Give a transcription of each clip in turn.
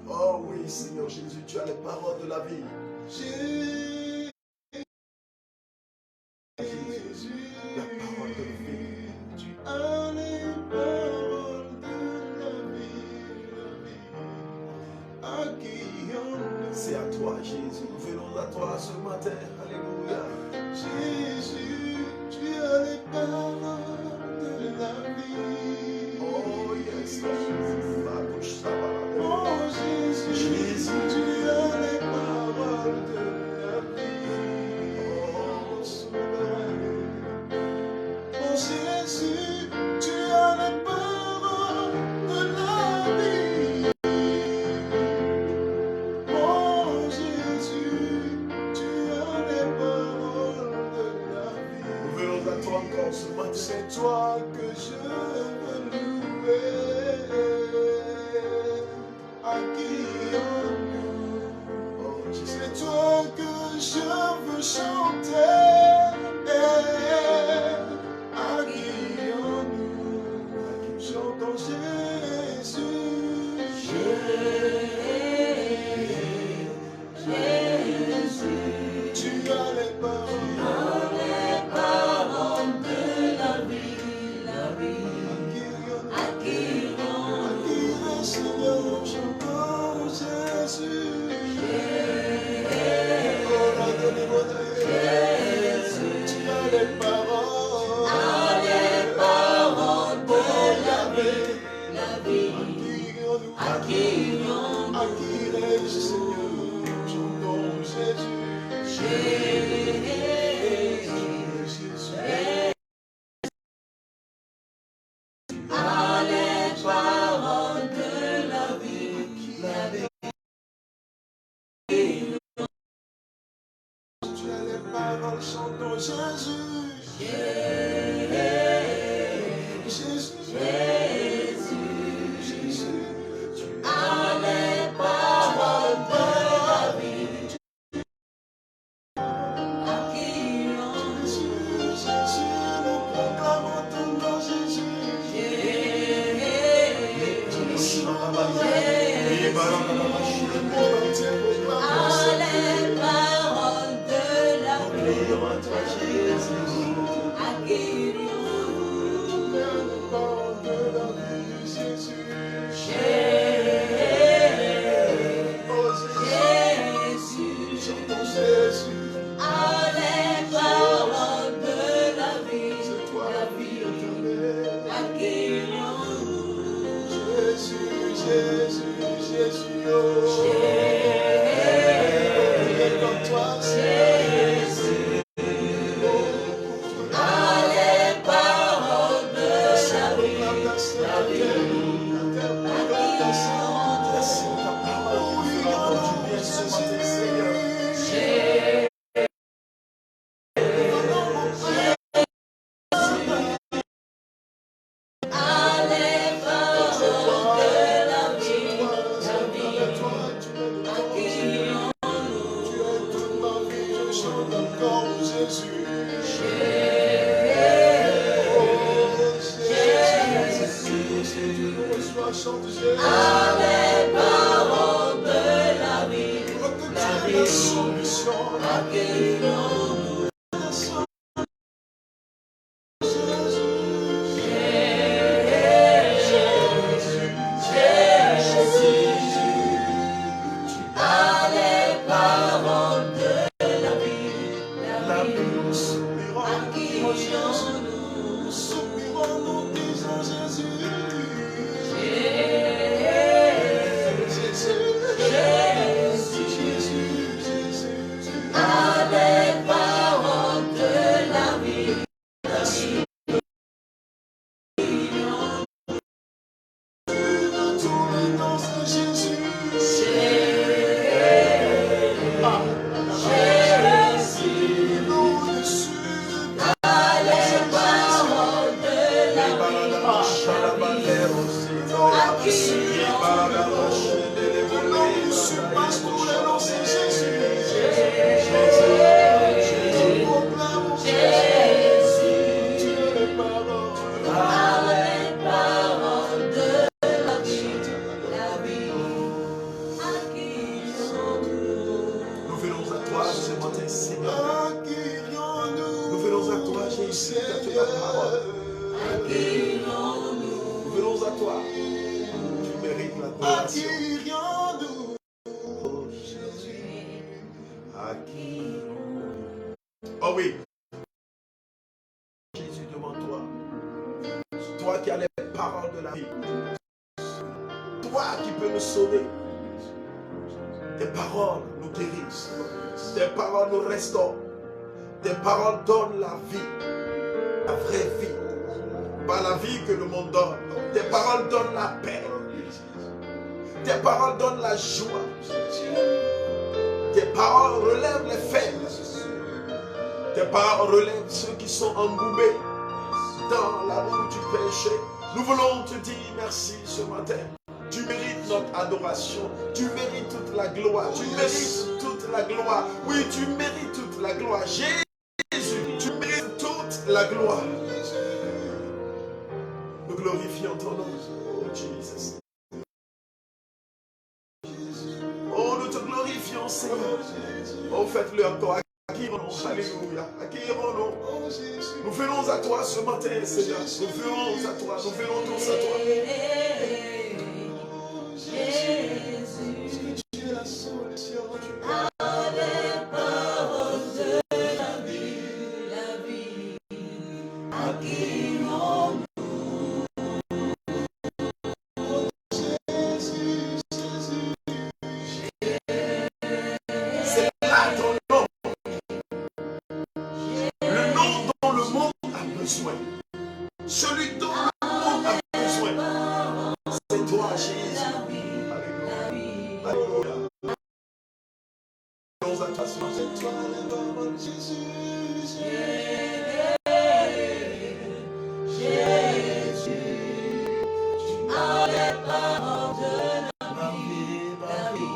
Oh oui, Seigneur Jésus, tu as les paroles de la vie. Jésus, la parole de la vie. Tu as les paroles de la vie. C'est à toi, Jésus. Nous venons à toi ce matin. Alléluia. Jésus, tu as les paroles de la vie. Oh, yes, oh, Jésus, Jésus, tu as les paroles de la vie. Oh, souverain. Oh, Jésus, tu as les paroles de la vie. Oh, Jésus, tu as les paroles de la vie. Nous venons à toi encore ce matin. C'est toi que je veux louer. À qui c'est toi que je veux chanter. À qui chantons Jésus. Jésus, tu as les paroles de la vie, la vie. À qui Seigneur, nous chantons Jésus. Jésus, tu as les paroles de la vie, la vie. À qui Seigneur, nous chantons Jésus. Chantons Jésus. Jésus. Jésus. Tu as les paroles de la vie. À qui Jésus, nous proclamons ton nom, Jésus. Nous soupirons, nous disons Jésus. de ta parole. Nous venons à toi. Tu mérites l'adoration. Oh oui. Jésus devant toi. Toi qui as les paroles de la vie. Toi qui peux nous sauver. Tes paroles nous guérissent. Tes paroles nous restaurent. Tes paroles donnent la vie. La vraie vie. Pas la vie que le monde donne. Tes paroles donnent la paix. Tes paroles donnent la joie. Tes paroles relèvent les faibles. Tes paroles relèvent ceux qui sont emboubés dans la roue du péché. Nous voulons te dire merci ce matin. Tu mérites notre adoration. Tu mérites toute la gloire. Tu mérites toute la gloire. Oui, tu mérites toute la gloire. Jésus, tu mérites toute la gloire. Nous glorifions ton nom. Oh, Jésus. Oh, nous te glorifions, Seigneur. Oh, faites-le encore. Acquérons-nous. Alléluia. Acquérons-nous. Nous venons à toi ce matin, Seigneur. Nous venons à toi. Nous venons tous à toi. Jésus, tu es la solution. Les paroles de la vie, acquérons-nous. Jésus, c'est là ton nom. Le nom dont le monde a besoin. Celui dont le monde a besoin. C'est toi, Jésus. Alléluia. Nous à toi, c'est toi, le nom de Jésus. Jésus, tu as les paroles de la vie, la vie.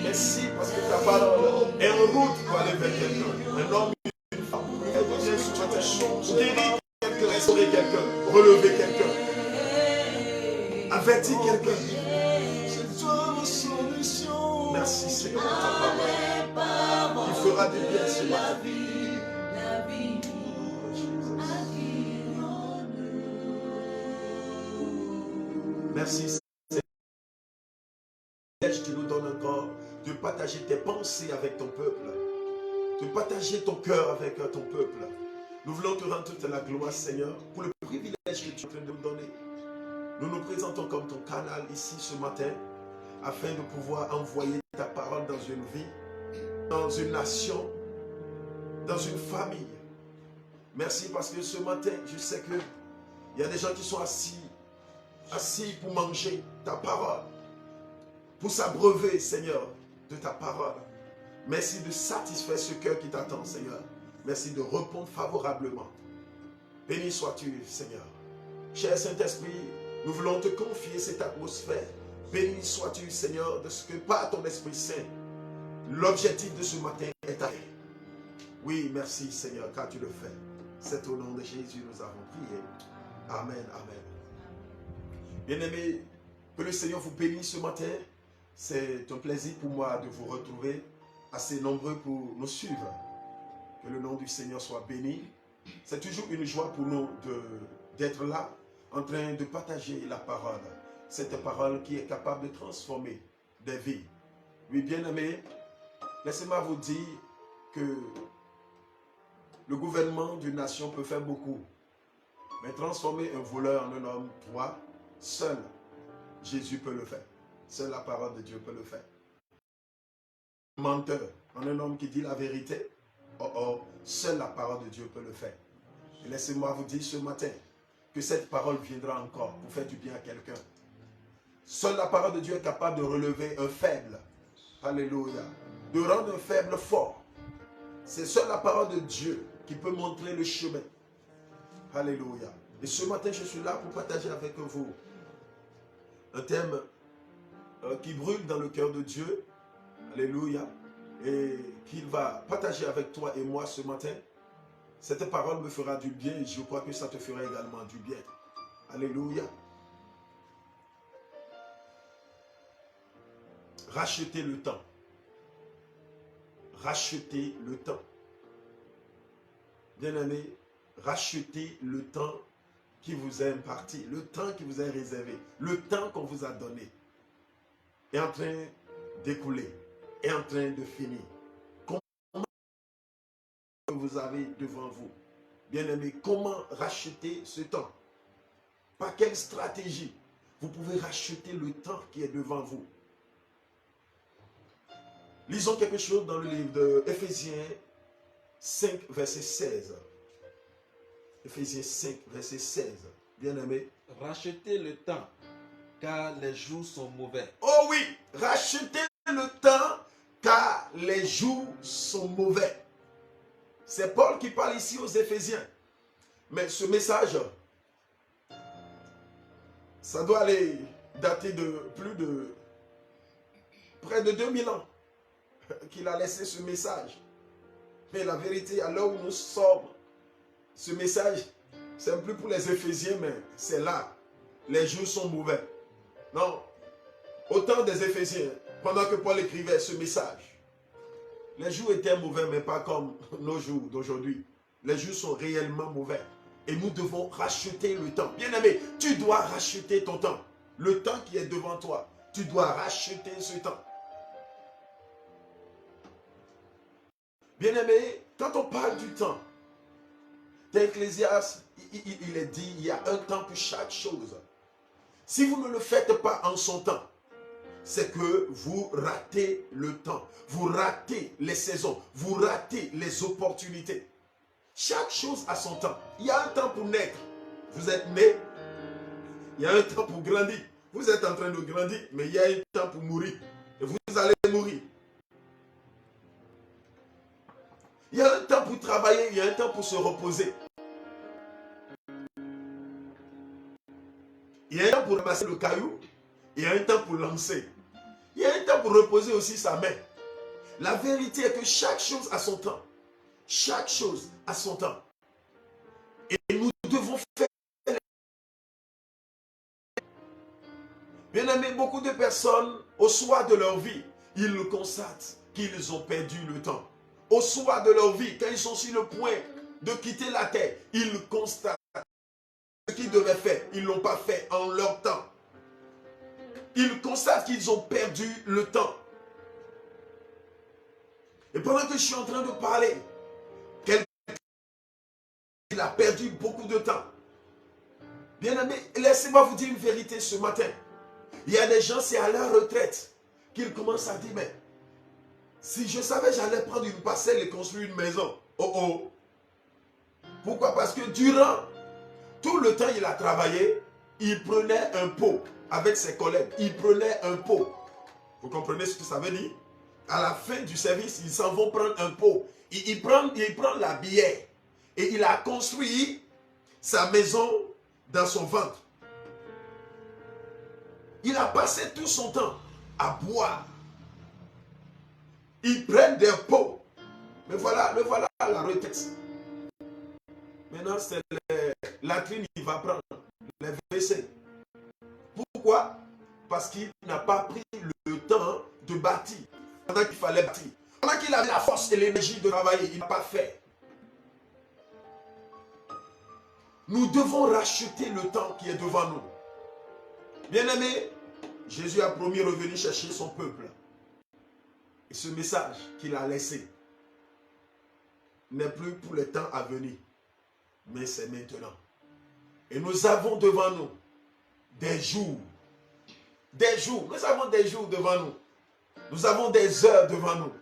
Merci parce que ta parole est en route pour aller vers quelqu'un. Un homme, une femme, elle vient sur ta chambre, guérir quelqu'un, restaurer quelqu'un, relever quelqu'un, avertir quelqu'un. C'est toi ma solution. Merci Seigneur pour ta parole. Il fera du bien sur ma vie. Merci Seigneur. Tu nous donnes encore de partager tes pensées avec ton peuple, de partager ton cœur avec ton peuple. Nous voulons te rendre toute la gloire, Seigneur, pour le privilège que tu es en train de nous donner. Nous nous présentons comme ton canal ici ce matin, afin de pouvoir envoyer ta parole dans une vie, dans une nation, dans une famille. Merci parce que ce matin, je sais qu'il y a des gens qui sont assis pour manger ta parole, pour s'abreuver, Seigneur, de ta parole. Merci de satisfaire ce cœur qui t'attend, Seigneur. Merci de répondre favorablement. Béni sois-tu, Seigneur. Cher Saint-Esprit, nous voulons te confier cette atmosphère. Béni sois-tu, Seigneur, de ce que par ton Esprit Saint, l'objectif de ce matin est atteint. Oui, merci, Seigneur, car tu le fais. C'est au nom de Jésus nous avons prié. Amen, amen. Bien-aimés, que le Seigneur vous bénisse ce matin. C'est un plaisir pour moi de vous retrouver, assez nombreux pour nous suivre. Que le nom du Seigneur soit béni. C'est toujours une joie pour nous d'être là, en train de partager la parole. Cette parole qui est capable de transformer des vies. Oui, bien-aimés, laissez-moi vous dire que le gouvernement d'une nation peut faire beaucoup. Mais transformer un voleur en un homme droit, seul Jésus peut le faire. Seule la parole de Dieu peut le faire. Un menteur en un homme qui dit la vérité, seule la parole de Dieu peut le faire. Et laissez-moi vous dire ce matin que cette parole viendra encore pour faire du bien à quelqu'un. Seule la parole de Dieu est capable de relever un faible. Alléluia. De rendre un faible fort. C'est seule la parole de Dieu qui peut montrer le chemin. Alléluia. Et ce matin, je suis là pour partager avec vous un thème qui brûle dans le cœur de Dieu. Alléluia. Et qu'il va partager avec toi et moi ce matin. Cette parole me fera du bien et je crois que ça te fera également du bien. Alléluia. Rachetez le temps. Rachetez le temps. Bien-aimé, rachetez le temps qui vous est imparti, le temps qui vous est réservé, le temps qu'on vous a donné est en train d'écouler, est en train de finir. Comment vous avez devant vous? Bien-aimé, comment racheter ce temps? Par quelle stratégie vous pouvez racheter le temps qui est devant vous? Lisons quelque chose dans le livre de Éphésiens 5, verset 16. Éphésiens 5, verset 16. Bien-aimé. Rachetez le temps, car les jours sont mauvais. Oh oui, rachetez le temps, car les jours sont mauvais. C'est Paul qui parle ici aux Éphésiens. Mais ce message, ça doit aller dater de près de 2000 ans qu'il a laissé ce message. Mais la vérité, à l'heure où nous sommes, ce message, c'est plus pour les Éphésiens, mais c'est là. Les jours sont mauvais. Non. Au temps des Éphésiens, pendant que Paul écrivait ce message, les jours étaient mauvais, mais pas comme nos jours d'aujourd'hui. Les jours sont réellement mauvais. Et nous devons racheter le temps. Bien-aimé, tu dois racheter ton temps. Le temps qui est devant toi, tu dois racheter ce temps. Bien-aimé, quand on parle du temps, dans Ecclésiaste, il est dit, il y a un temps pour chaque chose. Si vous ne le faites pas en son temps, c'est que vous ratez le temps, vous ratez les saisons, vous ratez les opportunités. Chaque chose a son temps. Il y a un temps pour naître. Vous êtes né, il y a un temps pour grandir. Vous êtes en train de grandir, mais il y a un temps pour mourir. Et vous allez mourir. Il y a un temps pour travailler, il y a un temps pour se reposer. Il y a un temps pour ramasser le caillou, il y a un temps pour lancer. Il y a un temps pour reposer aussi sa main. La vérité est que chaque chose a son temps. Chaque chose a son temps. Et nous devons faire. Bien aimé, beaucoup de personnes, au soir de leur vie, ils constatent qu'ils ont perdu le temps. Au soir de leur vie, quand ils sont sur le point de quitter la terre, ils constatent ce qu'ils devaient faire. Ils ne l'ont pas fait en leur temps. Ils constatent qu'ils ont perdu le temps. Et pendant que je suis en train de parler, quelqu'un a perdu beaucoup de temps. Bien aimé, laissez-moi vous dire une vérité ce matin. Il y a des gens, c'est à leur retraite qu'ils commencent à dire, mais si je savais, j'allais prendre une parcelle et construire une maison. Oh oh. Pourquoi? Parce que durant tout le temps il a travaillé, il prenait un pot avec ses collègues. Il prenait un pot. Vous comprenez ce que ça veut dire? À la fin du service, ils s'en vont prendre un pot. Il prend la bière. Et il a construit sa maison dans son ventre. Il a passé tout son temps à boire. Ils prennent des pots. Mais voilà, le voilà à la retraite. Maintenant, c'est les latrines qu'il va prendre. Les WC. Pourquoi? Parce qu'il n'a pas pris le temps de bâtir. Pendant qu'il fallait bâtir. Pendant qu'il avait la force et l'énergie de travailler, il n'a pas fait. Nous devons racheter le temps qui est devant nous. Bien-aimés, Jésus a promis revenir chercher son peuple. Et ce message qu'il a laissé n'est plus pour les temps à venir, mais c'est maintenant. Et nous avons devant nous des jours. Des jours. Nous avons des jours devant nous. Nous avons des heures devant nous.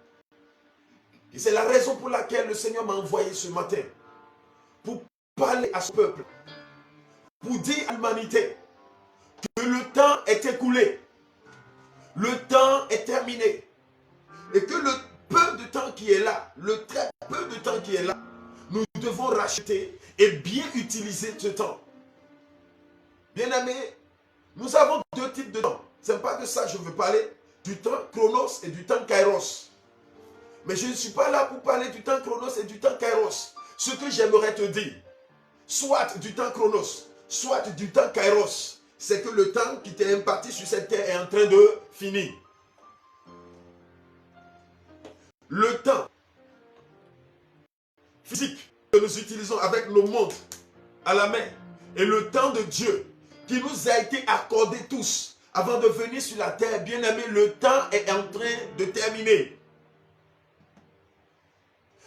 Et c'est la raison pour laquelle le Seigneur m'a envoyé ce matin. Pour parler à ce peuple. Pour dire à l'humanité que le temps est écoulé. Le temps est terminé. Et que le peu de temps qui est là, le très peu de temps qui est là, nous devons racheter et bien utiliser ce temps. Bien-aimés, nous avons deux types de temps. Ce n'est pas de ça que je veux parler, du temps chronos et du temps kairos. Mais je ne suis pas là pour parler du temps chronos et du temps kairos. Ce que j'aimerais te dire, soit du temps chronos, soit du temps kairos, c'est que le temps qui t'est imparti sur cette terre est en train de finir. Le temps physique que nous utilisons avec nos montres à la main et le temps de Dieu qui nous a été accordé tous avant de venir sur la terre, bien aimé, le temps est en train de terminer.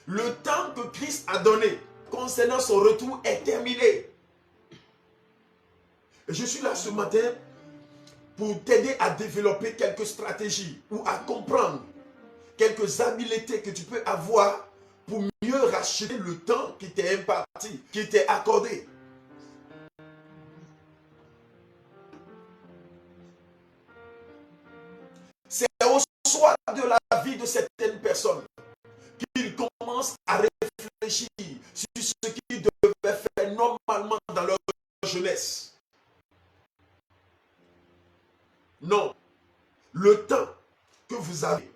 Le temps que Christ a donné concernant son retour est terminé. Et je suis là ce matin pour t'aider à développer quelques stratégies ou à comprendre quelques habiletés que tu peux avoir pour mieux racheter le temps qui t'est imparti, qui t'est accordé. C'est au soir de la vie de certaines personnes qu'ils commencent à réfléchir sur ce qu'ils devaient faire normalement dans leur jeunesse. Non, le temps que vous avez,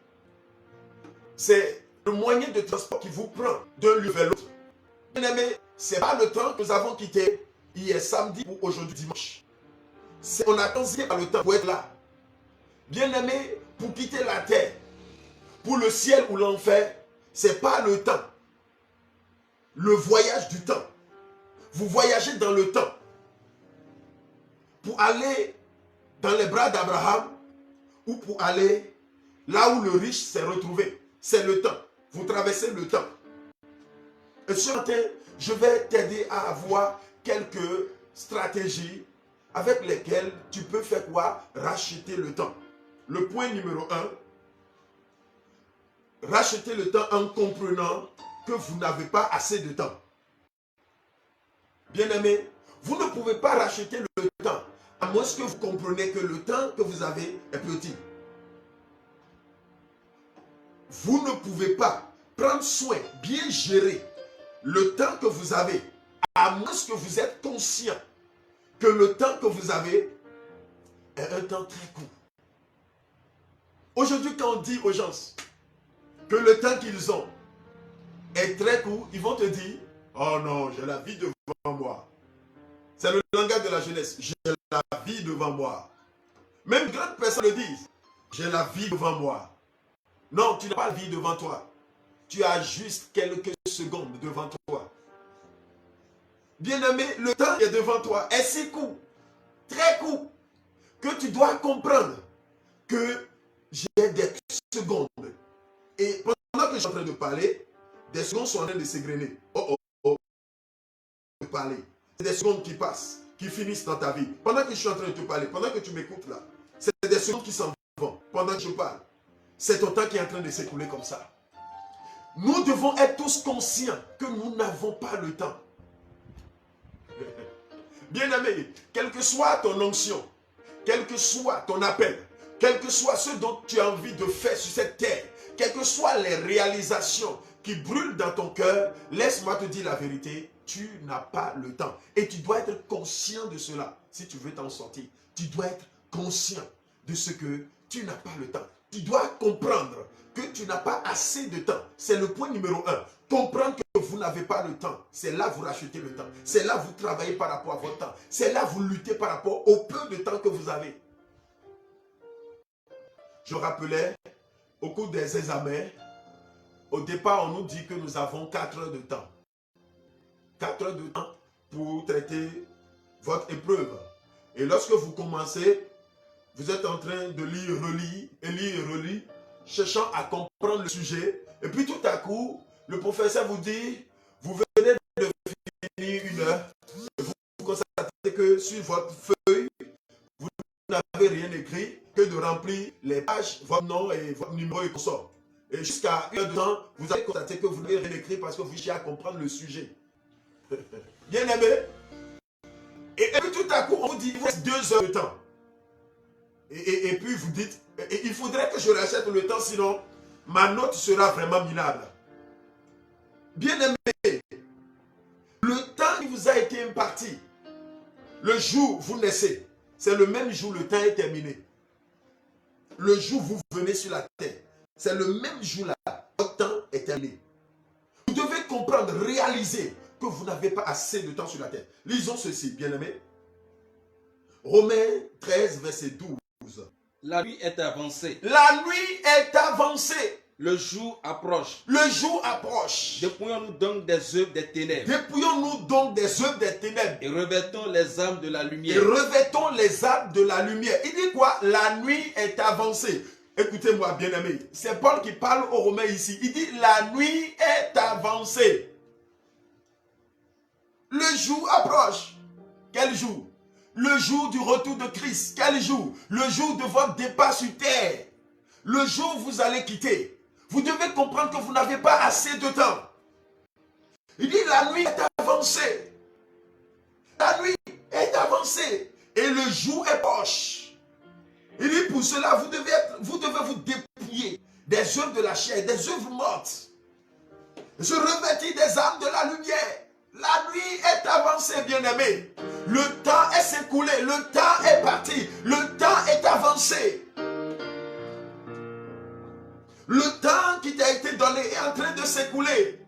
c'est le moyen de transport qui vous prend d'un lieu vers l'autre. Bien aimé, ce n'est pas le temps que nous avons quitté hier samedi ou aujourd'hui dimanche. On a transité par le temps pour être là. Bien aimé, pour quitter la terre, pour le ciel ou l'enfer, ce n'est pas le temps. Le voyage du temps. Vous voyagez dans le temps. Pour aller dans les bras d'Abraham ou pour aller là où le riche s'est retrouvé. C'est le temps. Vous traversez le temps. Et ce matin, je vais t'aider à avoir quelques stratégies avec lesquelles tu peux faire quoi? Racheter le temps. Le point numéro 1, racheter le temps en comprenant que vous n'avez pas assez de temps. Bien-aimé, vous ne pouvez pas racheter le temps à moins que vous compreniez que le temps que vous avez est petit. Vous ne pouvez pas prendre soin, bien gérer le temps que vous avez, à moins que vous êtes conscient que le temps que vous avez est un temps très court. Aujourd'hui, quand on dit aux gens que le temps qu'ils ont est très court, ils vont te dire, oh non, j'ai la vie devant moi. C'est le langage de la jeunesse, j'ai la vie devant moi. Même grandes personnes le disent, j'ai la vie devant moi. Non, tu n'as pas la vie devant toi. Tu as juste quelques secondes devant toi. Bien-aimé, le temps qui est devant toi est si court, très court, que tu dois comprendre que j'ai des secondes. Et pendant que je suis en train de parler, des secondes sont en train de s'égrener. Oh, oh, oh, parler. C'est des secondes qui passent, qui finissent dans ta vie. Pendant que je suis en train de te parler, pendant que tu m'écoutes là, c'est des secondes qui s'en vont. Pendant que je parle, c'est ton temps qui est en train de s'écouler comme ça. Nous devons être tous conscients que nous n'avons pas le temps. Bien-aimé, quelle que soit ton onction, quel que soit ton appel, quel que soit ce dont tu as envie de faire sur cette terre, quelles que soient les réalisations qui brûlent dans ton cœur, laisse-moi te dire la vérité, tu n'as pas le temps. Et tu dois être conscient de cela. Si tu veux t'en sortir, tu dois être conscient de ce que tu n'as pas le temps. Tu dois comprendre que tu n'as pas assez de temps. C'est le point numéro 1. Comprendre que vous n'avez pas le temps. C'est là que vous rachetez le temps. C'est là que vous travaillez par rapport à votre temps. C'est là que vous luttez par rapport au peu de temps que vous avez. Je rappelais, au cours des examens, au départ, on nous dit que nous avons 4 heures de temps. 4 heures de temps pour traiter votre épreuve. Et lorsque vous commencez, vous êtes en train de lire, relire, et relire, cherchant à comprendre le sujet. Et puis tout à coup, le professeur vous dit, vous venez de finir 1 heure. Et vous constatez que sur votre feuille, vous n'avez rien écrit que de remplir les pages, votre nom et votre numéro et consort. Et jusqu'à 1 heure de temps, vous allez constater que vous n'avez rien écrit parce que vous cherchez à comprendre le sujet. Bien aimé. Et puis tout à coup, on vous dit, il vous reste 2 heures de temps. Et puis vous dites, il faudrait que je rachète le temps, sinon ma note sera vraiment minable. Bien aimé, le temps qui vous a été imparti, le jour où vous naissez, c'est le même jour où le temps est terminé. Le jour où vous venez sur la terre, c'est le même jour là, votre temps est terminé. Vous devez comprendre, réaliser que vous n'avez pas assez de temps sur la terre. Lisons ceci, bien-aimés. Romains 13, verset 12. La nuit est avancée. La nuit est avancée. Le jour approche. Le jour approche. Dépouillons-nous donc des œuvres des ténèbres. Dépouillons-nous donc des œuvres des ténèbres. Et revêtons les armes de la lumière. Et revêtons les armes de la lumière. Il dit quoi? La nuit est avancée. Écoutez-moi, bien-aimés. C'est Paul qui parle aux Romains ici. Il dit la nuit est avancée. Le jour approche. Quel jour? Le jour du retour de Christ. Quel jour? Le jour de votre départ sur terre. Le jour où vous allez quitter. Vous devez comprendre que vous n'avez pas assez de temps. Il dit la nuit est avancée. La nuit est avancée. Et le jour est proche. Il dit pour cela, vous devez vous dépouiller des œuvres de la chair, des œuvres mortes. Se revêtir des armes de la lumière. La nuit est avancée, bien-aimé. Le temps est s'écoulé, le temps est parti, le temps est avancé. Le temps qui t'a été donné est en train de s'écouler.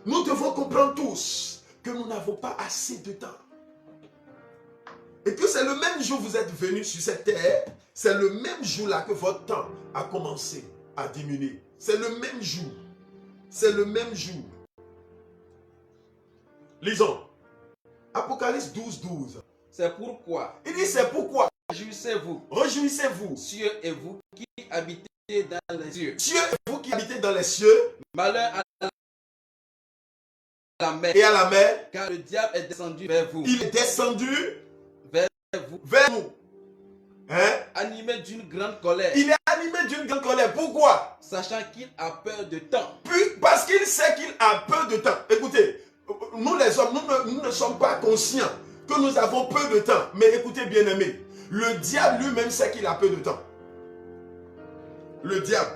Nous devons comprendre tous que nous n'avons pas assez de temps. Et que c'est le même jour où vous êtes venus sur cette terre, c'est le même jour-là que votre temps a commencé à diminuer. C'est le même jour. C'est le même jour. Lisons. Apocalypse 12, 12. C'est pourquoi. Il dit c'est pourquoi. Réjouissez-vous. Réjouissez-vous. Cieux et vous qui habitez dans les cieux. Cieux et vous qui habitez dans les cieux. Malheur à la mer. Et à la mer. Car le diable est descendu vers vous. Il est descendu vers vous. Vers vous. Hein? Animé d'une grande colère. Il est animé d'une grande colère. Pourquoi? Sachant qu'il a peur de temps. Puis, parce qu'il sait qu'il a peu de temps. Écoutez, nous les hommes, nous ne sommes pas conscients que nous avons peu de temps. Mais écoutez, bien-aimés, le diable lui-même sait qu'il a peu de temps. Le diable,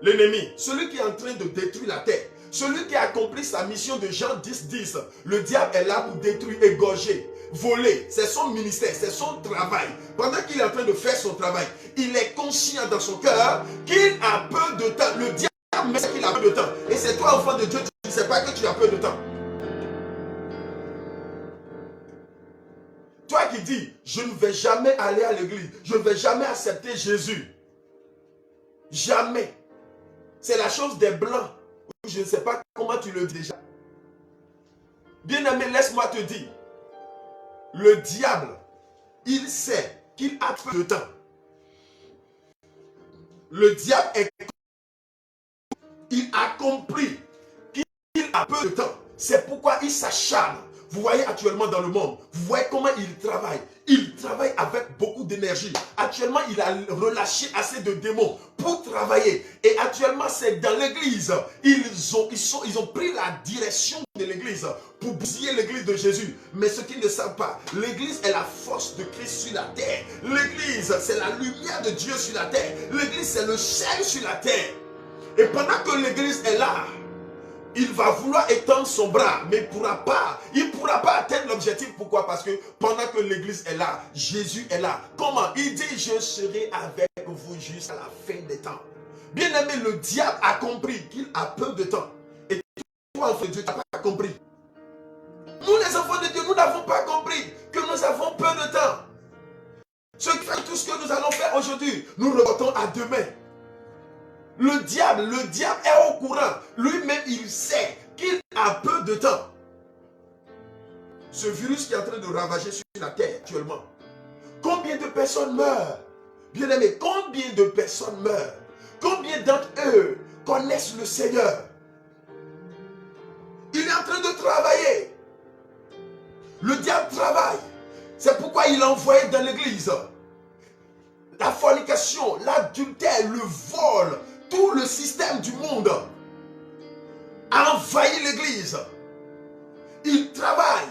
l'ennemi, celui qui est en train de détruire la terre, celui qui a accompli sa mission de Jean 10, 10, le diable est là pour détruire, égorger, voler. C'est son ministère, c'est son travail. Pendant qu'il est en train de faire son travail, il est conscient dans son cœur qu'il a peu de temps. Le diable sait qu'il a peu de temps. Et c'est toi, enfant de Dieu, tu ne sais pas que tu as peu de temps. Toi qui dis, je ne vais jamais aller à l'église, je ne vais jamais accepter Jésus. Jamais. C'est la chose des blancs. Je ne sais pas comment tu le dis déjà. Bien-aimé, laisse-moi te dire. Le diable, il sait qu'il a peu de temps. Le diable il a compris qu'il a peu de temps. C'est pourquoi il s'acharne. Vous voyez actuellement dans le monde, vous voyez comment il travaille. Il travaille avec beaucoup d'énergie. Actuellement, il a relâché assez de démons pour travailler. Et actuellement, c'est dans l'église. Ils ont pris la direction de l'église pour bousiller l'église de Jésus. Mais ce qu'ils ne savent pas, l'église est la force de Christ sur la terre. L'église, c'est la lumière de Dieu sur la terre. L'église, c'est le ciel sur la terre. Et pendant que l'église est là, il va vouloir étendre son bras, mais il ne pourra pas atteindre l'objectif. Pourquoi? Parce que pendant que l'église est là, Jésus est là. Comment? Il dit, je serai avec vous jusqu'à la fin des temps. Bien aimé, le diable a compris qu'il a peu de temps. Et toi, enfant de Dieu, tu n'as pas compris. Nous, les enfants de Dieu, nous n'avons pas compris que nous avons peu de temps. Ce qui fait tout ce que nous allons faire aujourd'hui, nous reportons à demain. Le diable est au courant. Lui-même, il sait qu'il a peu de temps. Ce virus qui est en train de ravager sur la terre actuellement. Combien de personnes meurent? Bien aimé, combien de personnes meurent? Combien d'entre eux connaissent le Seigneur? Il est en train de travailler. Le diable travaille. C'est pourquoi il a envoyé dans l'église la fornication, l'adultère, le vol. Tout le système du monde a envahi l'église. Il travaille.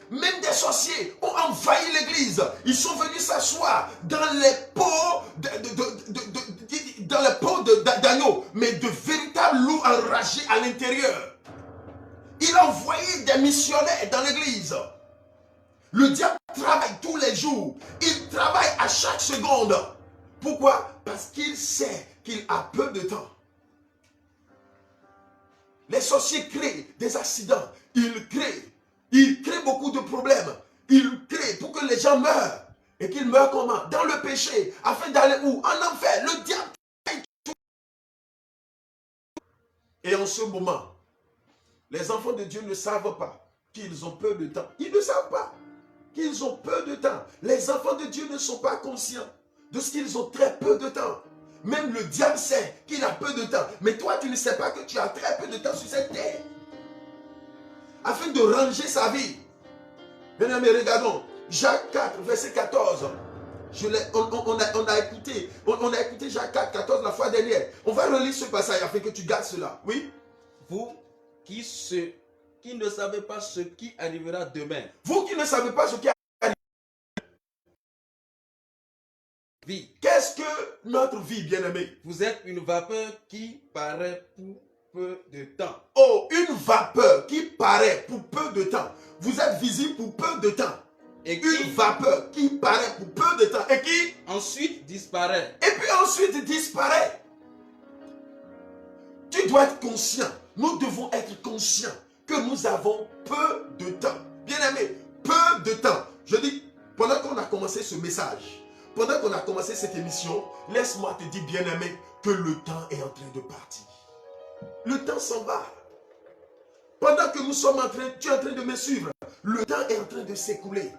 Même des sorciers ont envahi l'église. Ils sont venus s'asseoir dans les pots d'agneaux, mais de véritables loups enragés à l'intérieur. Il a envoyé des missionnaires dans l'église. Le diable travaille tous les jours. Il travaille à chaque seconde. Pourquoi? Parce qu'il sait qu'il a peu de temps. Les sorciers créent des accidents. Ils créent beaucoup de problèmes. Ils créent pour que les gens meurent. Et qu'ils meurent comment? Dans le péché. Afin d'aller où? En enfer. Le diable. Et en ce moment, les enfants de Dieu ne savent pas qu'ils ont peu de temps. Ils ne savent pas qu'ils ont peu de temps. Les enfants de Dieu ne sont pas conscients de ce qu'ils ont très peu de temps. Même le diable sait qu'il a peu de temps. Mais toi, tu ne sais pas que tu as très peu de temps sur cette terre. Afin de ranger sa vie. Bien aimé, regardons. Jacques 4, verset 14. On a écouté Jacques 4, 14 la fois dernière. On va relire ce passage afin que tu gardes cela. Oui? Vous qui ne savez pas ce qui arrivera demain. Vous qui ne savez pas ce qui arrivera Vie. Qu'est-ce que notre vie, bien-aimé? Vous êtes une vapeur qui paraît pour peu de temps. Oh, une vapeur qui paraît pour peu de temps. Vous êtes visible pour peu de temps. Et Une vapeur qui paraît pour peu de temps et qui ensuite disparaît. Et puis ensuite disparaît. Tu dois être conscient. Nous devons être conscients que nous avons peu de temps. Bien-aimé, peu de temps. Je dis, pendant qu'on a commencé ce message, pendant qu'on a commencé cette émission, laisse-moi te dire, bien-aimé, que le temps est en train de partir. Le temps s'en va. Pendant que nous sommes tu es en train de me suivre, le temps est en train de s'écouler.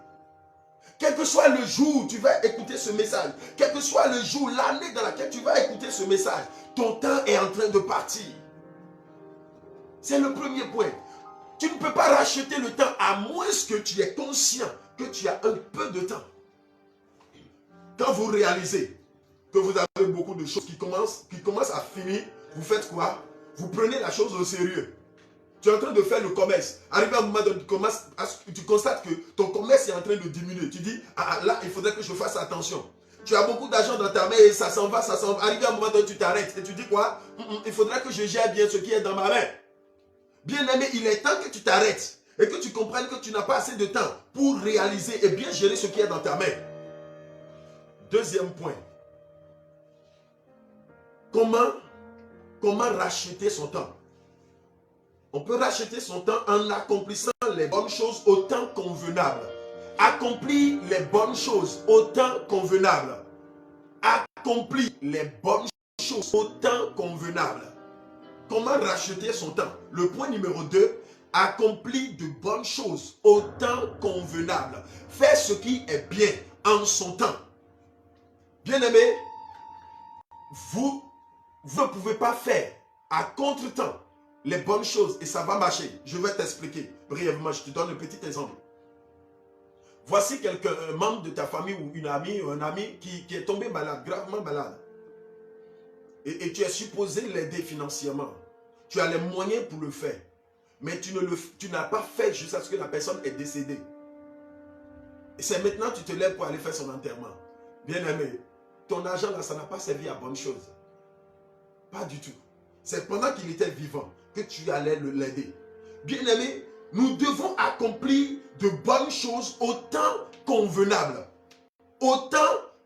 Quel que soit le jour où tu vas écouter ce message, quel que soit le jour, l'année dans laquelle tu vas écouter ce message, ton temps est en train de partir. C'est le premier point. Tu ne peux pas racheter le temps à moins que tu es conscient que tu as un peu de temps. Quand vous réalisez que vous avez beaucoup de choses qui commencent à finir, vous faites quoi? Vous prenez la chose au sérieux. Tu es en train de faire le commerce. Arrivé à un moment donné, tu constates que ton commerce est en train de diminuer. Tu dis, là, il faudrait que je fasse attention. Tu as beaucoup d'argent dans ta main et ça s'en va, ça s'en va. Arrivé à un moment donné, tu t'arrêtes et tu dis quoi? Il faudrait que je gère bien ce qui est dans ma main. Bien aimé, il est temps que tu t'arrêtes et que tu comprennes que tu n'as pas assez de temps pour réaliser et bien gérer ce qui est dans ta main. Deuxième point. Comment racheter son temps? On peut racheter son temps en accomplissant les bonnes choses au temps convenable. Accomplir les bonnes choses au temps convenable. Accomplir les bonnes choses au temps convenable. Comment racheter son temps? Le point numéro 2, accomplir de bonnes choses au temps convenable. Faire ce qui est bien en son temps. Bien-aimé, vous ne pouvez pas faire à contre-temps les bonnes choses et ça va marcher. Je vais t'expliquer brièvement. Je te donne un petit exemple. Voici un membre de ta famille ou une amie ou un ami qui est tombé malade, gravement malade. Et tu es supposé l'aider financièrement. Tu as les moyens pour le faire. Mais tu n'as pas fait jusqu'à ce que la personne est décédée. Et c'est maintenant que tu te lèves pour aller faire son enterrement. Bien aimé, ton argent là, ça n'a pas servi à bonne chose. Pas du tout. C'est pendant qu'il était vivant que tu allais l'aider. Bien aimé, nous devons accomplir de bonnes choses au temps convenable. Au temps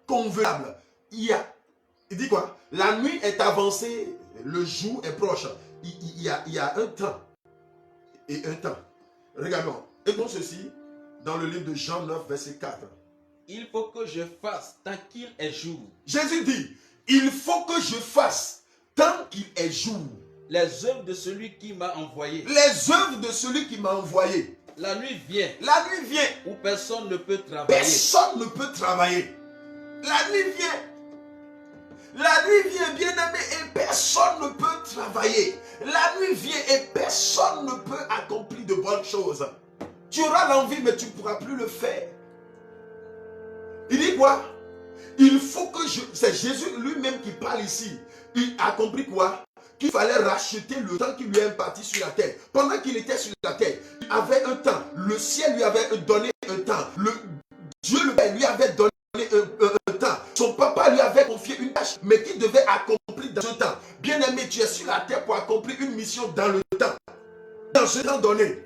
convenable. Il dit quoi? La nuit est avancée, le jour est proche. Il y a un temps et un temps. Regardons. Écoutons ceci dans le livre de Jean 9, verset 4. Il faut que je fasse tant qu'il est jour. Jésus dit, il faut que je fasse tant qu'il est jour. Les œuvres de celui qui m'a envoyé. Les œuvres de celui qui m'a envoyé. La nuit vient. La nuit vient. Où personne ne peut travailler. Personne ne peut travailler. La nuit vient. La nuit vient, bien-aimé, et personne ne peut travailler. La nuit vient et personne ne peut accomplir de bonnes choses. Tu auras l'envie, mais tu ne pourras plus le faire. Il dit quoi? Il faut que c'est Jésus lui-même qui parle ici. Il a compris quoi? Qu'il fallait racheter le temps qui lui est imparti sur la terre. Pendant qu'il était sur la terre, il avait un temps. Le ciel lui avait donné un temps. Dieu le Père lui avait donné un temps. Son papa lui avait confié une tâche, mais qu'il devait accomplir dans ce temps. Bien aimé, tu es sur la terre pour accomplir une mission dans le temps. Dans ce temps donné.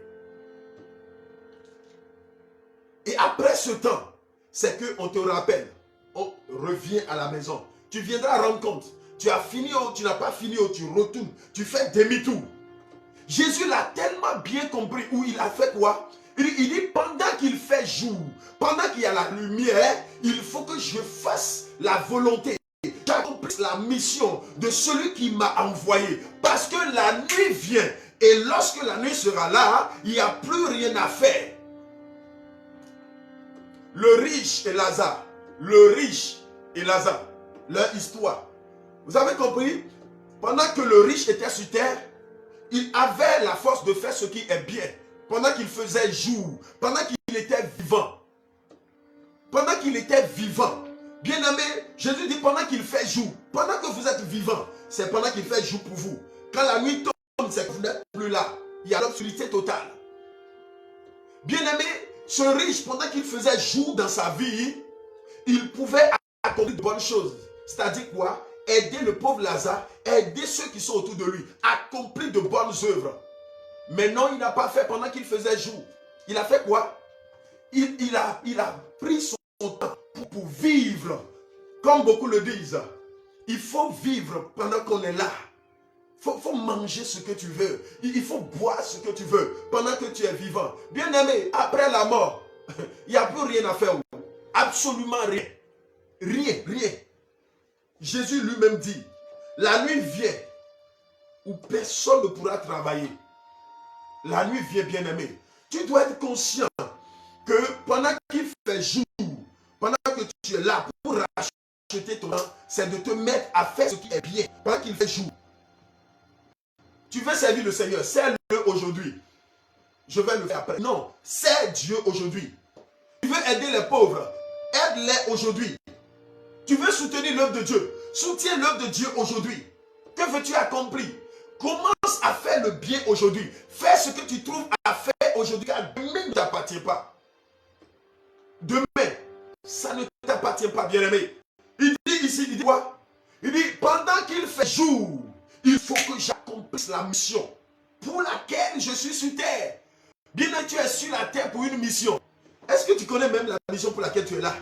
Et après ce temps, c'est qu'on te rappelle. On revient à la maison. Tu viendras rendre compte. Tu as fini ou tu n'as pas fini ou tu retournes. Tu fais demi-tour. Jésus l'a tellement bien compris, où il a fait quoi? Il dit, pendant qu'il fait jour, pendant qu'il y a la lumière, il faut que je fasse la volonté. J'accomplisse la mission de celui qui m'a envoyé. Parce que la nuit vient. Et lorsque la nuit sera là, il n'y a plus rien à faire. Le riche et Lazare. Le riche et Lazare. Leur histoire. Vous avez compris? Pendant que le riche était sur terre, il avait la force de faire ce qui est bien. Pendant qu'il faisait jour. Pendant qu'il était vivant. Pendant qu'il était vivant. Bien-aimé, Jésus dit pendant qu'il fait jour. Pendant que vous êtes vivant, c'est pendant qu'il fait jour pour vous. Quand la nuit tombe, c'est que vous n'êtes plus là. Il y a l'obscurité totale. Bien-aimé, ce riche, pendant qu'il faisait jour dans sa vie, il pouvait accomplir de bonnes choses. C'est-à-dire quoi? Aider le pauvre Lazare, aider ceux qui sont autour de lui, accomplir de bonnes œuvres. Mais non, il n'a pas fait pendant qu'il faisait jour. Il a fait quoi? Il a pris son temps pour vivre. Comme beaucoup le disent, il faut vivre pendant qu'on est là. Il faut manger ce que tu veux. Il faut boire ce que tu veux pendant que tu es vivant. Bien aimé, après la mort, il n'y a plus rien à faire. Absolument rien. Rien. Jésus lui-même dit, la nuit vient où personne ne pourra travailler. La nuit vient, bien aimé. Tu dois être conscient que pendant qu'il fait jour, pendant que tu es là pour racheter ton temps, c'est de te mettre à faire ce qui est bien pendant qu'il fait jour. Tu veux servir le Seigneur, sers-le aujourd'hui. Je vais le faire après. Non, sers Dieu aujourd'hui. Tu veux aider les pauvres, aide-les aujourd'hui. Tu veux soutenir l'œuvre de Dieu, soutiens l'œuvre de Dieu aujourd'hui. Que veux-tu accomplir? Commence à faire le bien aujourd'hui. Fais ce que tu trouves à faire aujourd'hui, car demain ne t'appartient pas. Demain, ça ne t'appartient pas, bien-aimé. Il dit ici, il dit quoi? Il dit, pendant qu'il fait jour, il faut que j'accomplisse la mission pour laquelle je suis sur terre. Bien que tu es sur la terre pour une mission. Est-ce que tu connais même la mission pour laquelle tu es là?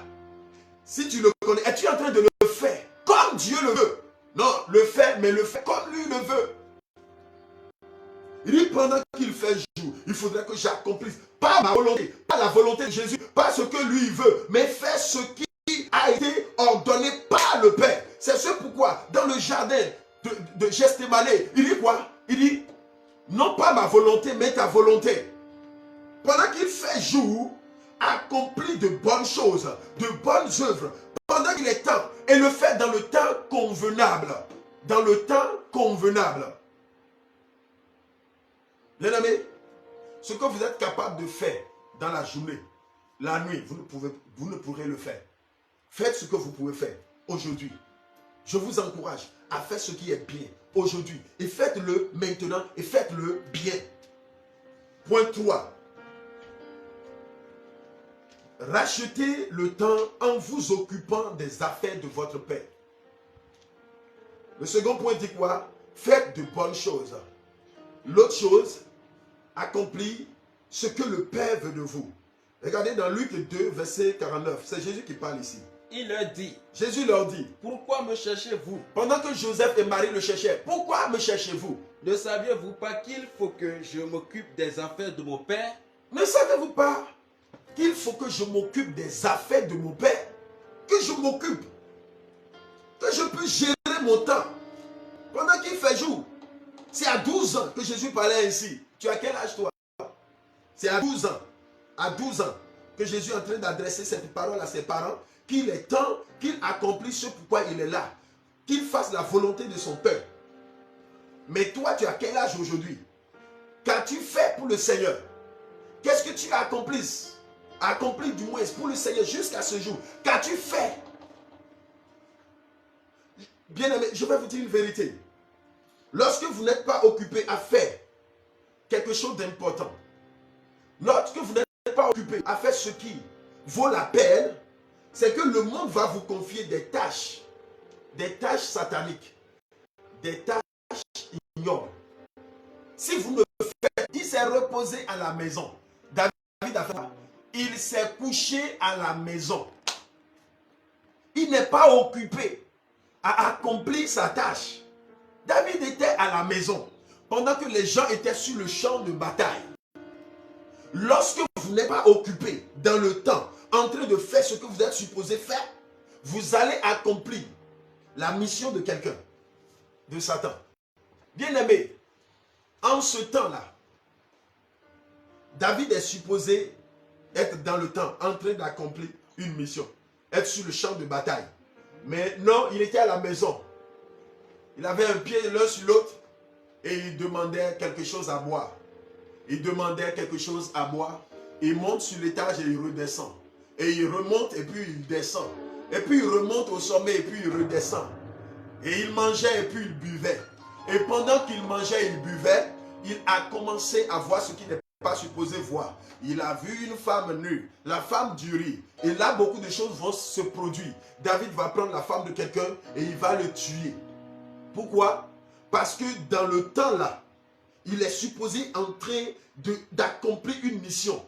Si tu le connais, es-tu en train de le faire comme Dieu le veut? Non, le faire, mais le faire comme lui le veut. Il dit pendant qu'il fait jour, il faudrait que j'accomplisse pas ma volonté, pas la volonté de Jésus, pas ce que lui veut, mais faire ce qui a été ordonné par le Père. C'est ce pourquoi dans le jardin de Gethsémane, il dit quoi? Il dit non pas ma volonté, mais ta volonté. Pendant qu'il fait jour, accomplit de bonnes choses, de bonnes œuvres, pendant qu'il est temps, et le fait dans le temps convenable. Dans le temps convenable. Bien aimé, ce que vous êtes capable de faire dans la journée, la nuit, vous ne pourrez le faire. Faites ce que vous pouvez faire aujourd'hui. Je vous encourage à faire ce qui est bien aujourd'hui. Et faites-le maintenant et faites-le bien. Point 3. Rachetez le temps en vous occupant des affaires de votre Père. Le second point dit quoi? Faites de bonnes choses. L'autre chose, accomplis ce que le Père veut de vous. Regardez dans Luc 2, verset 49. C'est Jésus qui parle ici. Il leur dit, Jésus leur dit, pourquoi me cherchez-vous? pendant que Joseph et Marie le cherchaient, pourquoi me cherchez-vous? Ne saviez-vous pas qu'il faut que je m'occupe des affaires de mon Père? Ne savez-vous pas qu'il faut que je m'occupe des affaires de mon Père? Que je m'occupe, que je puisse gérer mon temps pendant qu'il fait jour. C'est à 12 ans que Jésus parlait ainsi. Tu as quel âge toi? C'est à 12 ans. À 12 ans que Jésus est en train d'adresser cette parole à ses parents, qu'il est temps qu'il accomplisse ce pourquoi il est là. Qu'il fasse la volonté de son Père. Mais toi, tu as quel âge aujourd'hui? Qu'as-tu fait pour le Seigneur? Qu'est-ce que tu as accompli du moins pour le Seigneur jusqu'à ce jour? Qu'as-tu fait? Bien-aimé, je vais vous dire une vérité. Lorsque vous n'êtes pas occupé à faire quelque chose d'important, lorsque vous n'êtes pas occupé à faire ce qui vaut la peine, c'est que le monde va vous confier des tâches sataniques, des tâches ignobles. Si vous ne faites, il s'est reposé à la maison. David a fait, il s'est couché à la maison. Il n'est pas occupé à accomplir sa tâche. David était à la maison. pendant que les gens étaient sur le champ de bataille, lorsque vous n'êtes pas occupé dans le temps, en train de faire ce que vous êtes supposé faire, vous allez accomplir la mission de quelqu'un, de Satan. Bien-aimé, en ce temps-là, David est supposé être dans le temps, en train d'accomplir une mission, être sur le champ de bataille. Mais non, il était à la maison. Il avait un pied l'un sur l'autre et il demandait quelque chose à boire. Il demandait quelque chose à boire. Il monte sur l'étage et il redescend. Et il remonte et puis il descend. Et puis il remonte au sommet et puis il redescend. Et il mangeait et puis il buvait. Et pendant qu'il mangeait et il buvait, il a commencé à voir ce qu'il n'est pas supposé voir. Il a vu une femme nue, la femme du riz. Et là, beaucoup de choses vont se produire. David va prendre la femme de quelqu'un et il va le tuer. Pourquoi? Parce que dans le temps là, il est supposé en train d'accomplir une mission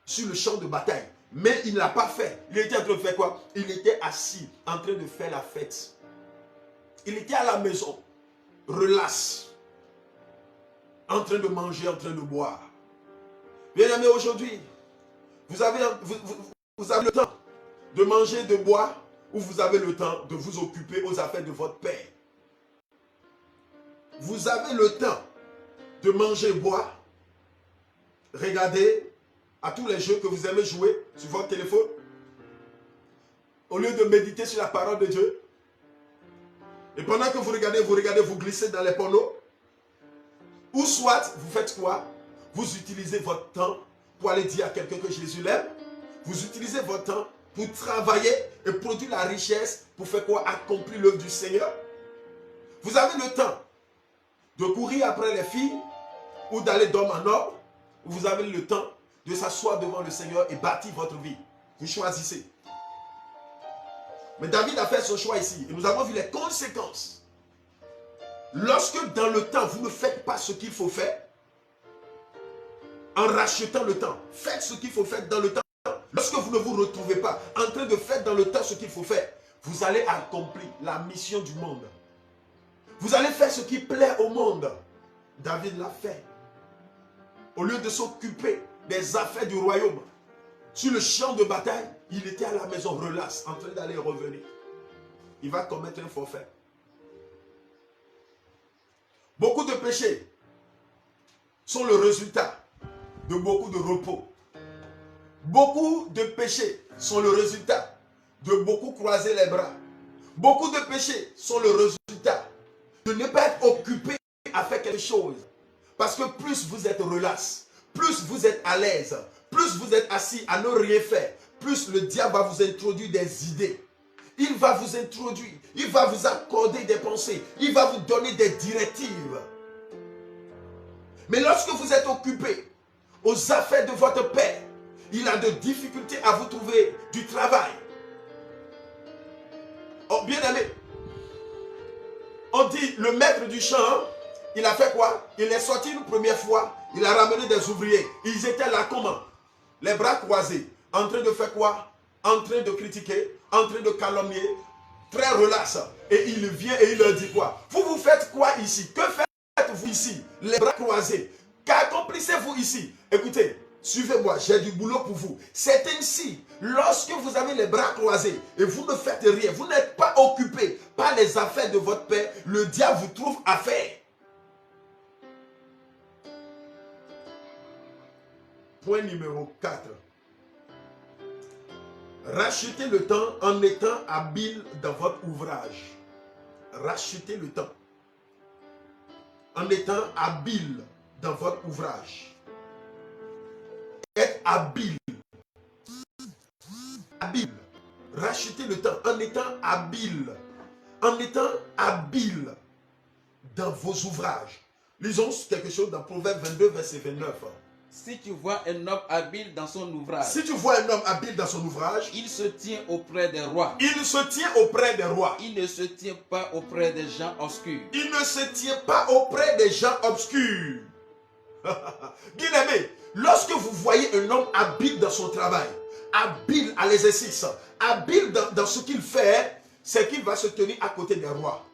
sur le champ de bataille. Mais il ne l'a pas fait. Il était en train de faire quoi? Il était assis, en train de faire la fête. Il était à la maison, relax, en train de manger, en train de boire. Bien aimé, aujourd'hui, vous avez le temps de manger, de boire, ou vous avez le temps de vous occuper aux affaires de votre père. Vous avez le temps de manger, boire, regarder à tous les jeux que vous aimez jouer sur votre téléphone. Au lieu de méditer sur la parole de Dieu. Et pendant que vous regardez, vous glissez dans les pornos. Ou soit, vous faites quoi? Vous utilisez votre temps pour aller dire à quelqu'un que Jésus l'aime. Vous utilisez votre temps pour travailler et produire la richesse pour faire quoi? Accomplir l'œuvre du Seigneur. Vous avez le temps de courir après les filles ou d'aller d'homme en homme. Vous avez le temps de s'asseoir devant le Seigneur et bâtir votre vie. Vous choisissez. Mais David a fait son choix ici. Et nous avons vu les conséquences. Lorsque dans le temps, vous ne faites pas ce qu'il faut faire, en rachetant le temps, faites ce qu'il faut faire dans le temps. Lorsque vous ne vous retrouvez pas en train de faire dans le temps ce qu'il faut faire, vous allez accomplir la mission du monde. Vous allez faire ce qui plaît au monde. David l'a fait. Au lieu de s'occuper des affaires du royaume, sur le champ de bataille, il était à la maison, relax, en train d'aller revenir. Il va commettre un forfait. Beaucoup de péchés sont le résultat de beaucoup de repos. Beaucoup de péchés sont le résultat de beaucoup croiser les bras. Beaucoup de péchés sont le résultat de ne pas être occupé à faire quelque chose. Parce que plus vous êtes relax, plus vous êtes à l'aise, plus vous êtes assis à ne rien faire, plus le diable va vous introduire des idées. Il va vous introduire, il va vous accorder des pensées, il va vous donner des directives. Mais lorsque vous êtes occupé aux affaires de votre père, il a de difficultés à vous trouver du travail. Oh, bien aimé, on dit le maître du champ, il a fait quoi? Il est sorti une première fois, il a ramené des ouvriers. Ils étaient là comment? Les bras croisés, en train de faire quoi? En train de critiquer, en train de calomnier, très relax. Et il vient et il leur dit quoi? Vous faites quoi ici? Que faites-vous ici? Les bras croisés. Qu'accomplissez-vous ici? Écoutez, suivez-moi, j'ai du boulot pour vous. C'est ainsi, lorsque vous avez les bras croisés et vous ne faites rien, vous n'êtes pas occupé par les affaires de votre père, le diable vous trouve à faire. Point numéro 4. Rachetez le temps en étant habile dans votre ouvrage. Rachetez le temps en étant habile dans votre ouvrage. Être habile. Habile. Rachetez le temps en étant habile. En étant habile dans vos ouvrages. Lisons quelque chose dans Proverbe 22, verset 29. Si tu vois un homme habile dans son ouvrage, Si tu vois un homme habile dans son ouvrage, il se tient auprès des rois. il se tient auprès des rois. Il ne se tient pas auprès des gens obscurs. Il ne se tient pas auprès des gens obscurs. Bien aimé, lorsque vous voyez un homme habile dans son travail, habile à l'exercice, habile dans ce qu'il fait, c'est qu'il va se tenir à côté des rois,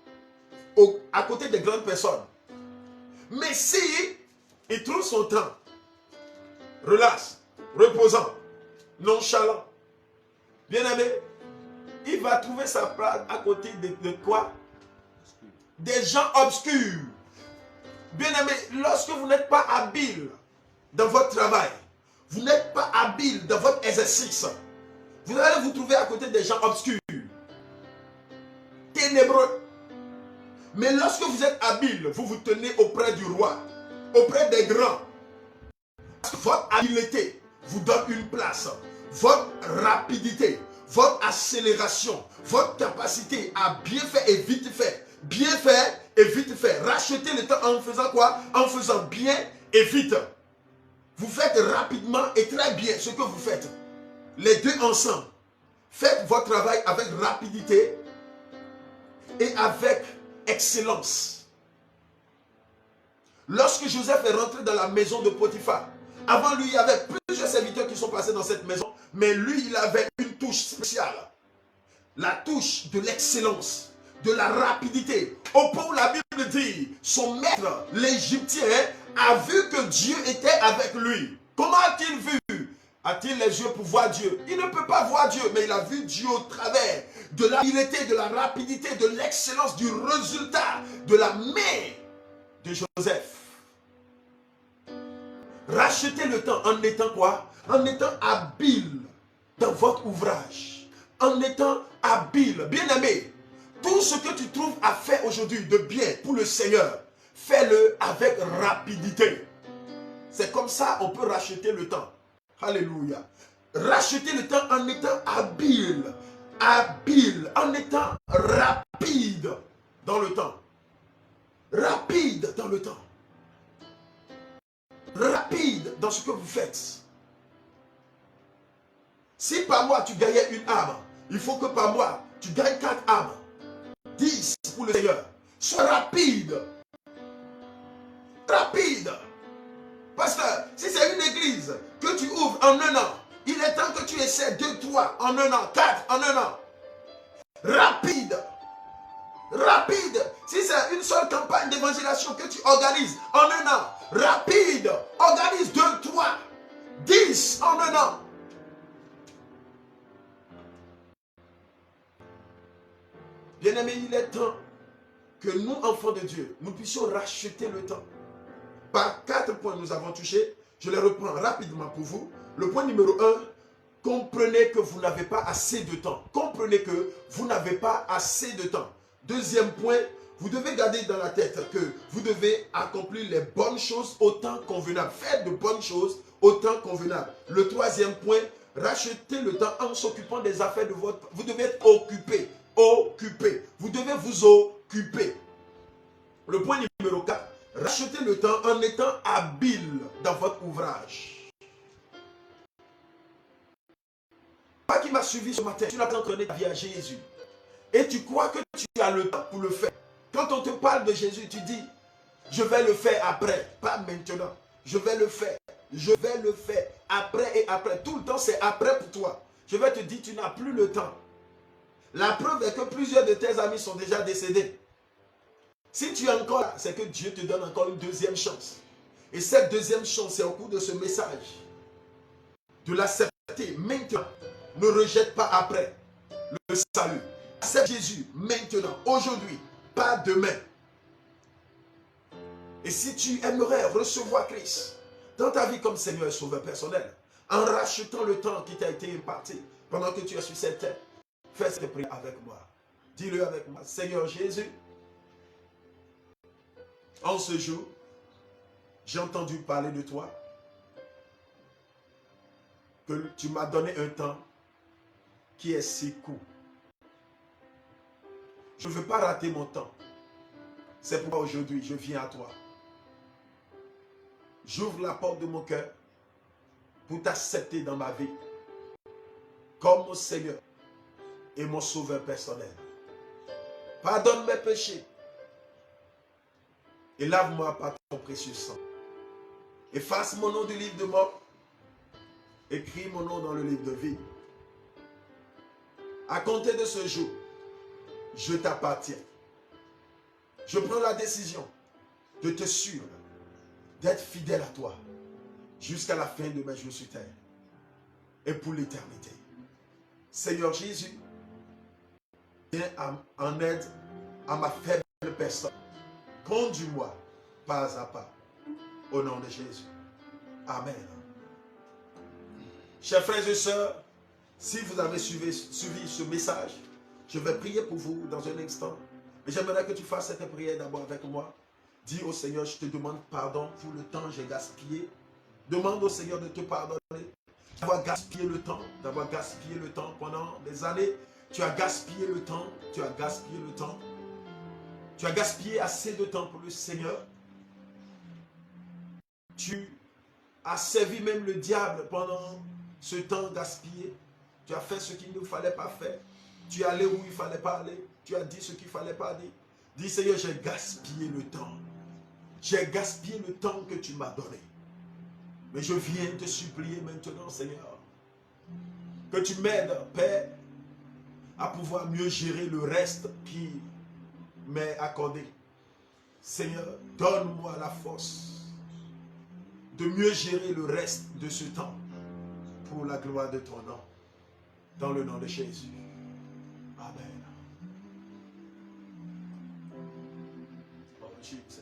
à côté des grandes personnes. Mais si il trouve son temps, relax, reposant, nonchalant, bien aimé, il va trouver sa place à côté de quoi? Des gens obscurs. Bien aimé, lorsque vous n'êtes pas habile dans votre travail, vous n'êtes pas habile dans votre exercice, vous allez vous trouver à côté des gens obscurs, ténébreux. Mais lorsque vous êtes habile, vous vous tenez auprès du roi, auprès des grands. Votre habileté vous donne une place. Votre rapidité, votre accélération, votre capacité à bien faire et vite faire. Bien faire et vite faire. Racheter le temps en faisant quoi? En faisant bien et vite. Vous faites rapidement et très bien ce que vous faites. Les deux ensemble. Faites votre travail avec rapidité et avec excellence. Lorsque Joseph est rentré dans la maison de Potiphar, avant lui, il y avait plusieurs serviteurs qui sont passés dans cette maison, mais lui, il avait une touche spéciale. La touche de l'excellence, de la rapidité. Au point où la Bible dit, son maître, l'Égyptien, a vu que Dieu était avec lui. Comment a-t-il vu? A-t-il les yeux pour voir Dieu? Il ne peut pas voir Dieu, mais il a vu Dieu au travers de l'habileté, de la rapidité, de l'excellence, du résultat, de la main de Joseph. Rachetez le temps en étant quoi? En étant habile dans votre ouvrage. En étant habile. Bien aimé, tout ce que tu trouves à faire aujourd'hui de bien pour le Seigneur, fais-le avec rapidité. C'est comme ça on peut racheter le temps. Alléluia. Racheter le temps en étant habile. Habile. En étant rapide dans le temps. Rapide dans le temps. Rapide dans ce que vous faites. Si par mois tu gagnais une âme, il faut que par mois tu gagnes 4 âmes. 10 pour le Seigneur. Sois rapide. Rapide. Pasteur, si c'est une église que tu ouvres en un an, il est temps que tu essaies 2, 3 en un an, 4 en un an. Rapide. Rapide. Si c'est une seule campagne d'évangélisation que tu organises en un an, rapide. Organise 2, 3, 10 en un an. Bien-aimés, il est temps que nous, enfants de Dieu, nous puissions racheter le temps. Par 4 points nous avons touché. Je les reprends rapidement pour vous. Le point numéro 1, comprenez que vous n'avez pas assez de temps. Comprenez que vous n'avez pas assez de temps. Deuxième point, vous devez garder dans la tête que vous devez accomplir les bonnes choses au temps convenable. Faites de bonnes choses au temps convenable. Le troisième point, rachetez le temps en s'occupant des affaires de votre... Vous devez être occupé. Occupé. Vous devez vous occuper. Le point numéro 4, rachetez le temps en étant habile dans votre ouvrage. Toi qui m'as suivi ce matin, tu n'as pas entraîné ta vie à Jésus. Et tu crois que tu as le temps pour le faire. Quand on te parle de Jésus, tu dis, je vais le faire après, pas maintenant. Je vais le faire, je vais le faire, après et après. Tout le temps, c'est après pour toi. Je vais te dire, tu n'as plus le temps. La preuve est que plusieurs de tes amis sont déjà décédés. Si tu es encore là, c'est que Dieu te donne encore une deuxième chance. Et cette deuxième chance, c'est au cours de ce message. De l'accepter maintenant. Ne rejette pas après le salut. Accepte Jésus maintenant, aujourd'hui, pas demain. Et si tu aimerais recevoir Christ dans ta vie comme Seigneur et Sauveur personnel, en rachetant le temps qui t'a été imparti pendant que tu es sur cette terre, fais cette prière avec moi. Dis-le avec moi. Seigneur Jésus, en ce jour, j'ai entendu parler de toi, que tu m'as donné un temps qui est si court. Je ne veux pas rater mon temps. C'est pourquoi aujourd'hui, je viens à toi. J'ouvre la porte de mon cœur pour t'accepter dans ma vie comme mon Seigneur et mon Sauveur personnel. Pardonne mes péchés et lave-moi par ton précieux sang. Efface mon nom du livre de mort. Écris mon nom dans le livre de vie. À compter de ce jour, je t'appartiens. Je prends la décision de te suivre, d'être fidèle à toi jusqu'à la fin de mes jours sur terre et pour l'éternité. Seigneur Jésus, viens en aide à ma faible personne. Conduis-moi pas à pas. Au nom de Jésus. Amen. Chers frères et sœurs, si vous avez suivi ce message, je vais prier pour vous dans un instant. Mais j'aimerais que tu fasses cette prière d'abord avec moi. Dis au Seigneur, je te demande pardon pour le temps que j'ai gaspillé. Demande au Seigneur de te pardonner. D'avoir gaspillé le temps pendant des années. Tu as gaspillé le temps. Tu as gaspillé assez de temps pour le Seigneur. Tu as servi même le diable pendant ce temps gaspillé. Tu as fait ce qu'il ne fallait pas faire. Tu es allé où il ne fallait pas aller. Tu as dit ce qu'il ne fallait pas dire. Dis Seigneur, j'ai gaspillé le temps. J'ai gaspillé le temps que tu m'as donné. Mais je viens te supplier maintenant, Seigneur, que tu m'aides, Père, à pouvoir mieux gérer le reste qui m'est accordé. Seigneur, donne-moi la force de mieux gérer le reste de ce temps pour la gloire de ton nom. Dans le nom de Jésus. Amen. Oh, Jesus.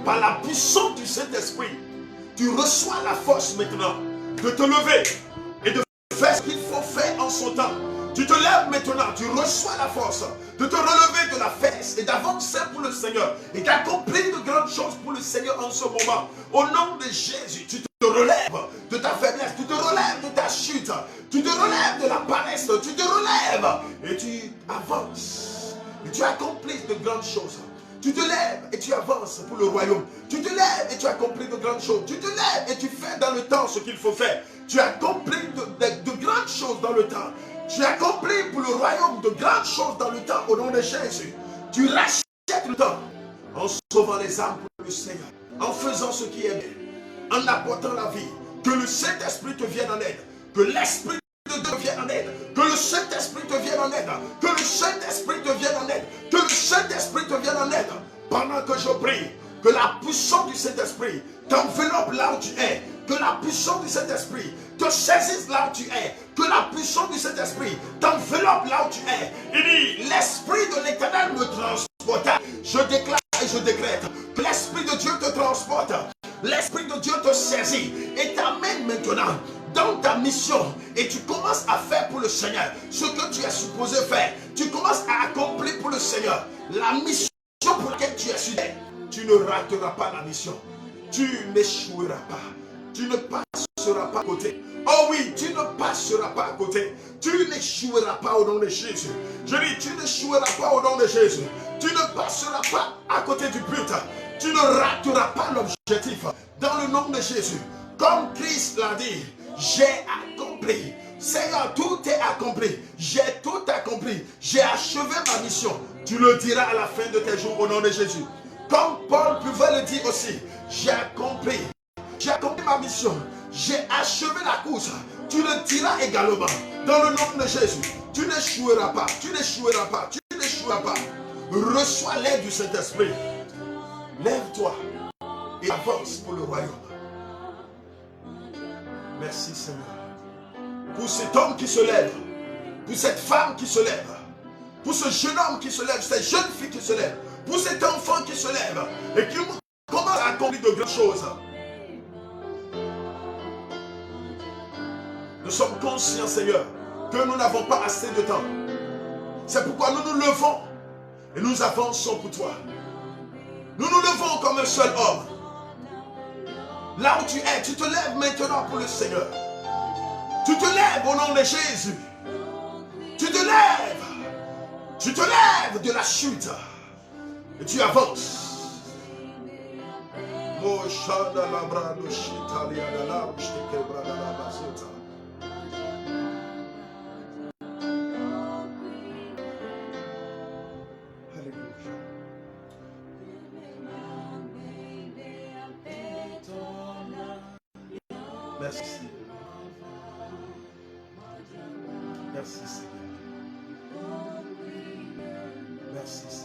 Par la puissance du Saint-Esprit, tu reçois la force maintenant de te lever et de faire ce qu'il faut faire en son temps. Tu te lèves maintenant, tu reçois la force de te relever de la fesse et d'avancer pour le Seigneur et d'accomplir de grandes choses pour le Seigneur en ce moment. Au nom de Jésus, tu te relèves de ta faiblesse, tu te relèves de ta chute, tu te relèves de la paresse, tu te relèves et tu avances et tu accomplis de grandes choses. Tu te lèves et tu avances pour le royaume. Tu te lèves et tu accomplis de grandes choses. Tu te lèves et tu fais dans le temps ce qu'il faut faire. Tu accomplis de grandes choses dans le temps. Tu accomplis pour le royaume de grandes choses dans le temps au nom de Jésus. Tu rachètes le temps en sauvant les âmes pour le Seigneur, en faisant ce qui est bien, en apportant la vie. Que le Saint-Esprit te vienne en aide. Que l'Esprit de Dieu vienne en aide. Que le Saint-Esprit te vienne en aide. Que le Saint-Esprit te vienne en aide. Que le Saint-Esprit te vienne en aide. Pendant que je prie, que la puissance du Saint-Esprit t'enveloppe là où tu es. Que la puissance du Saint-Esprit te saisisse là où tu es. Que la puissance du Saint-Esprit t'enveloppe là où tu es. Il dit, l'Esprit de l'Éternel me transporta. Je déclare et je décrète que l'Esprit de Dieu te transporte. L'Esprit de Dieu te saisit et t'amène maintenant dans ta mission et tu commences à faire pour le Seigneur ce que tu es supposé faire. Tu commences à accomplir pour le Seigneur la mission pour laquelle tu es suivi. Tu ne rateras pas la mission. Tu n'échoueras pas. Tu ne passeras pas à côté. Oh oui, tu ne passeras pas à côté. Tu n'échoueras pas au nom de Jésus. Je dis, tu n'échoueras pas au nom de Jésus. Tu ne passeras pas à côté du but. Tu ne rateras pas l'objectif dans le nom de Jésus. Comme Christ l'a dit, j'ai accompli Seigneur, tout est accompli. J'ai tout accompli. J'ai achevé ma mission. Tu le diras à la fin de tes jours au nom de Jésus. Comme Paul pouvait le dire aussi, j'ai accompli ma mission. J'ai achevé la course. Tu le diras également dans le nom de Jésus. Tu n'échoueras pas. Tu n'échoueras pas. Tu n'échoueras pas. Reçois l'aide du Saint-Esprit. Lève-toi et avance pour le royaume. Merci Seigneur. Pour cet homme qui se lève, pour cette femme qui se lève, pour ce jeune homme qui se lève, cette jeune fille qui se lève, pour cet enfant qui se lève et qui commence à accomplir de grandes choses. Nous sommes conscients, Seigneur, que nous n'avons pas assez de temps. C'est pourquoi nous nous levons et nous avançons pour toi. Nous nous levons comme un seul homme. Là où tu es, tu te lèves maintenant pour le Seigneur. Tu te lèves au nom de Jésus. Tu te lèves. Tu te lèves de la chute. Et tu avances. Merci Seigneur. Merci Seigneur. Merci Seigneur.